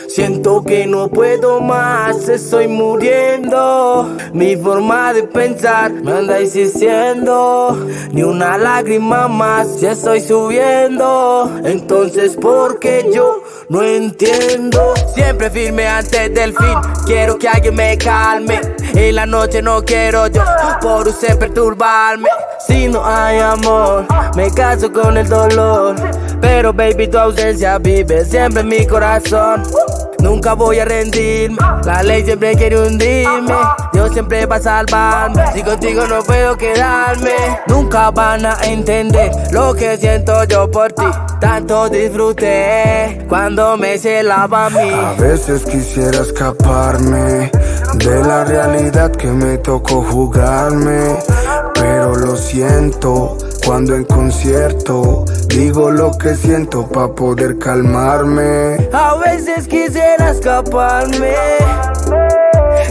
Siento que no puedo más, estoy muriendo. Mi forma de pensar me anda diciendo: ni una lágrima más, ya estoy subiendo. Entonces, ¿por qué yo no entiendo? Siempre firme antes del fin, quiero que alguien me calme. En la noche no quiero yo por usted perturbarme. Si no hay amor, me caso con el dolor. Pero baby, tu ausencia vive siempre en mi corazón. Nunca voy a rendirme, la ley siempre quiere hundirme. Dios siempre va a salvarme, si contigo no puedo quedarme. Nunca van a entender lo que siento yo por ti. Tanto disfruté cuando me celaba a mí. A veces quisiera escaparme de la realidad que me tocó jugarme, pero lo siento cuando en concierto digo lo que siento pa' poder calmarme. A veces quisiera escaparme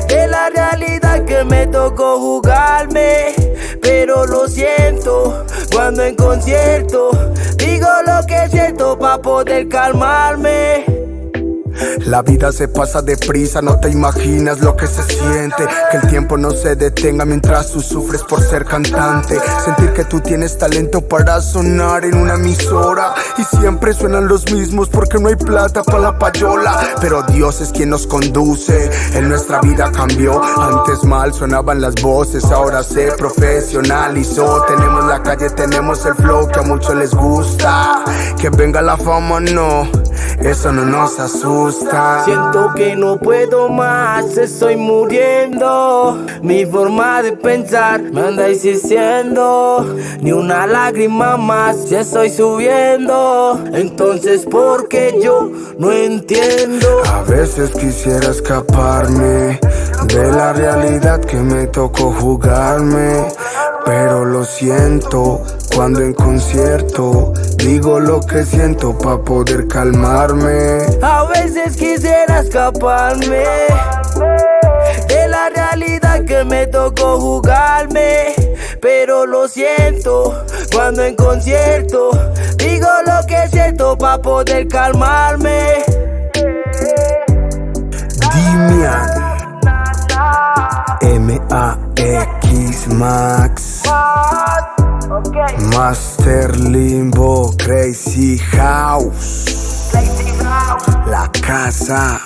de la realidad que me tocó jugarme, pero lo siento cuando en concierto digo lo que siento pa' poder calmarme. La vida se pasa deprisa, no te imaginas lo que se siente. Que el tiempo no se detenga mientras tú sufres por ser cantante. Sentir que tú tienes talento para sonar en una emisora y siempre suenan los mismos porque no hay plata para la payola. Pero Dios es quien nos conduce, en nuestra vida cambió. Antes mal sonaban las voces, ahora se profesionalizó. Tenemos la calle, tenemos el flow que a muchos les gusta. Que venga la fama, no, eso no nos asusta. Siento que no puedo más, estoy muriendo. Mi forma de pensar me anda diciendo: ni una lágrima más, ya estoy subiendo. Entonces, ¿por qué yo no entiendo? A veces quisiera escaparme de la realidad que me tocó jugarme, pero lo siento cuando en concierto digo lo que siento pa' poder calmarme. A veces quisiera escaparme de la realidad que me tocó jugarme, pero lo siento cuando en concierto digo lo que siento pa' poder calmarme. Dimian MAX Max Master Limbo Crazy House, la casa.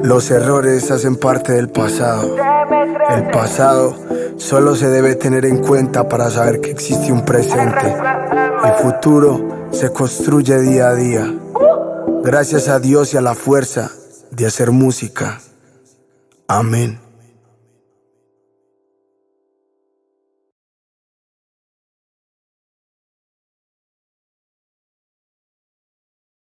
Los errores hacen parte del pasado. El pasado solo se debe tener en cuenta para saber que existe un presente. El futuro se construye día a día, gracias a Dios y a la fuerza de hacer música. Amén.